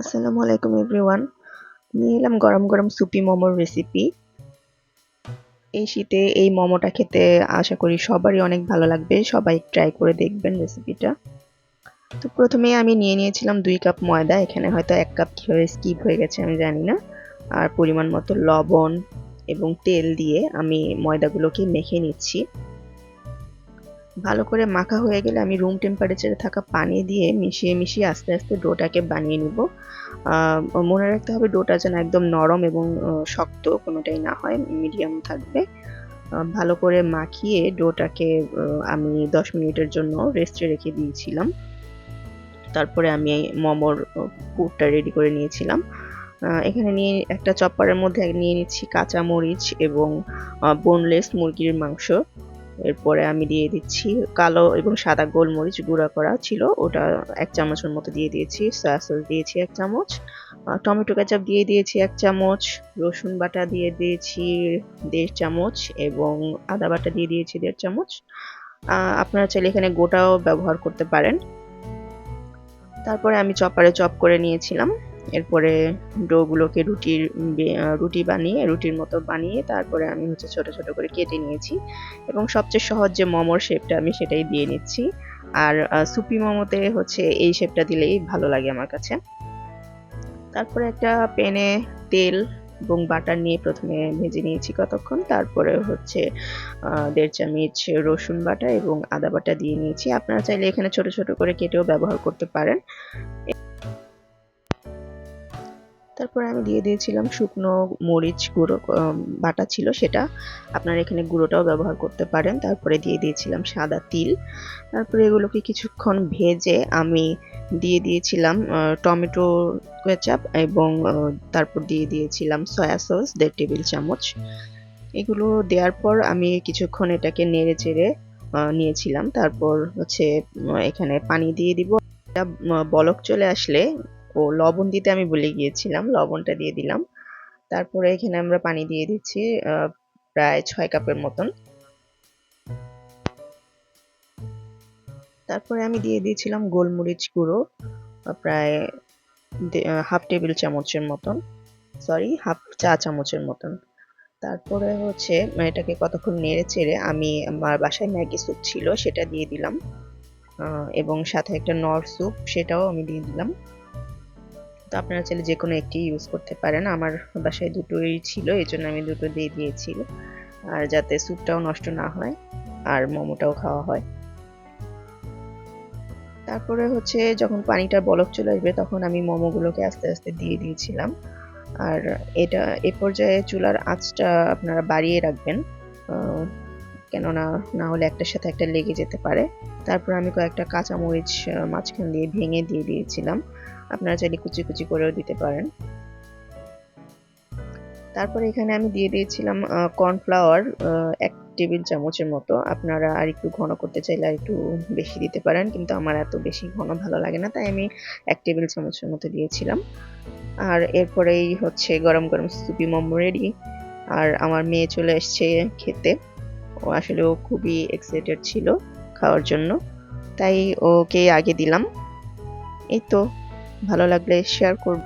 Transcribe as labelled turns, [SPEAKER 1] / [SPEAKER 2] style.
[SPEAKER 1] আসসালামু আলাইকুম এভরিওয়ান। নিয়ে এলাম গরম গরম সুপি মোমোর রেসিপি। এই শীতে এই মোমোটা খেতে আশা করি সবারই অনেক ভালো লাগবে। সবাই ট্রাই করে দেখবেন রেসিপিটা। তো প্রথমে আমি নিয়ে নিয়েছিলাম 2 কাপ ময়দা। এখানে হয়তো 1 কাপ কিভাবে স্কিপ হয়ে গেছে আমি জানি না। আর পরিমাণ মতো লবণ এবং তেল দিয়ে আমি ময়দাগুলোকে মেখে নিচ্ছি। ভালো করে মাখা হয়ে গেলে আমি রুম টেম্পারেচারে থাকা পানি দিয়ে মিশিয়ে আস্তে আস্তে ডোটাকে বানিয়ে নিব। মনে রাখতে হবে ডোটা যেন একদম নরম এবং শক্ত কোনোটাই না হয়, মিডিয়াম থাকবে। ভালো করে মাখিয়ে ডোটাকে আমি 10 মিনিটের জন্য রেস্টে রেখে দিয়েছিলাম। তারপরে আমি মোমোর পুরটা রেডি করে নিয়েছিলাম। এখানে নিয়ে একটা চপারের মধ্যে নিয়ে নিচ্ছি কাঁচা মরিচ এবং বোনলেস মুরগির মাংস। এরপরে আমি দিয়ে দিচ্ছি কালো এবং সাদা গোলমরিচ গুঁড়া করা ছিল, ওটা 1 চামচের মতো দিয়ে দিয়েছি। সয়া সস দিয়েছি 1 চামচ, টমেটো কেচাপ দিয়ে দিয়েছি 1 চামচ, রসুন বাটা দিয়ে দিয়েছি 1.5 চামচ এবং আদা বাটা দিয়ে দিয়েছি 1.5 চামচ। আপনারা চাইলে এখানে গোটাও ব্যবহার করতে পারেন। তারপরে আমি চপারে চপ করে নিয়েছিলাম। এরপরে ডোগুলোকে রুটির মতো বানিয়ে তারপরে আমি ছোট ছোট করে কেটে নিয়েছি এবং সবচেয়ে সহজ যে মোমোর শেপটা আমি সেটাই দিয়ে নিচ্ছি। আর সুপি মোমোতে এই শেপটা দিলেই ভালো লাগে আমার কাছে। তারপরে একটা প্যানে তেল এবং বাটার নিয়ে প্রথমে ভেজে নিয়েছি কতক্ষণ। তারপরে 1.5 চামচ রসুন বাটা এবং আদা বাটা দিয়ে নিয়েছি। আপনারা চাইলে এখানে ছোট ছোট করে কেটেও ব্যবহার করতে পারেন। তারপরে আমি দিয়ে দিয়েছিলাম শুকনো মরিচ গুঁড়ো, বাটা ছিল সেটা। আপনারা এখানে গুঁড়োটাও ব্যবহার করতে পারেন। তারপরে দিয়ে দিয়েছিলাম সাদা তিল। তারপরে এগুলোকে কিছুক্ষণ ভেজে আমি দিয়ে দিয়েছিলাম টমেটো কেচাপ এবং তারপর দিয়ে দিয়েছিলাম সয়া সস 1.5 টেবিল চামচ। এগুলো দেওয়ার পর আমি কিছুক্ষণ এটাকে নেড়ে চেড়ে নিয়েছিলাম। তারপর এখানে পানি দিয়ে দিব। বলক চলে আসলে লবণ দিতে আমি ভুলে গিয়েছিলাম, লবণটা দিয়ে দিলাম। তারপরে এখানে আমরা পানি দিয়ে দিচ্ছি প্রায় 6 কাপের মতন। তারপরে আমি দিয়ে দিয়েছিলাম গোলমরিচ গুঁড়ো প্রায় 1/2 টেবিল চামচের মতন, হাফ চা চামচের মতন। তারপরে এটাকে কতক্ষণ নেড়ে চেড়ে আমি আমার বাসায় ম্যাগি স্যুপ ছিল সেটা দিয়ে দিলাম এবং সাথে একটা নর স্যুপ সেটাও আমি দিয়ে দিলাম। তো আপনারা চাইলে যে কোনো একটি ইউজ করতে পারেন। আমার বাসায় দুটোই ছিল, এই জন্য আমি দুটো দিয়ে দিয়েছি, আর যাতে স্যুপটাও নষ্ট না হয় আর মোমোটাও খাওয়া হয়। তারপরে যখন পানিটা বলক চলে আসবে তখন আমি মোমোগুলোকে আস্তে আস্তে দিয়ে দিয়েছিলাম। আর এটা এ পর্যায়ে চুলার আঁচটা আপনারা বাড়িয়ে রাখবেন, কেননা না হলে একটার সাথে একটা লেগে যেতে পারে। তারপর আমি কয়েকটা কাঁচামরিচ মাঝখান দিয়ে ভেঙে দিয়ে দিয়েছিলাম। আপনারা চাইলে কুচি কুচি করেও দিতে পারেন। তারপরে এখানে আমি দিয়ে দিয়েছিলাম কর্নফ্লাওয়ার 1 টেবিল চামচের মতো। আপনারা আর একটু ঘন করতে চাইলে আর একটু বেশি দিতে পারেন, কিন্তু আমার এত বেশি ঘন ভালো লাগে না, তাই আমি 1 টেবিল চামচের মতো দিয়েছিলাম। আর এরপরেই গরম গরম সুপি মোমো রেডি। আর আমার মেয়ে চলে এসছে খেতে। ও খুবই এক্সাইটেড ছিল খাওয়ার জন্য, তাই ওকে আগে দিলাম। এই তো, ভালো লাগলে শেয়ার করব।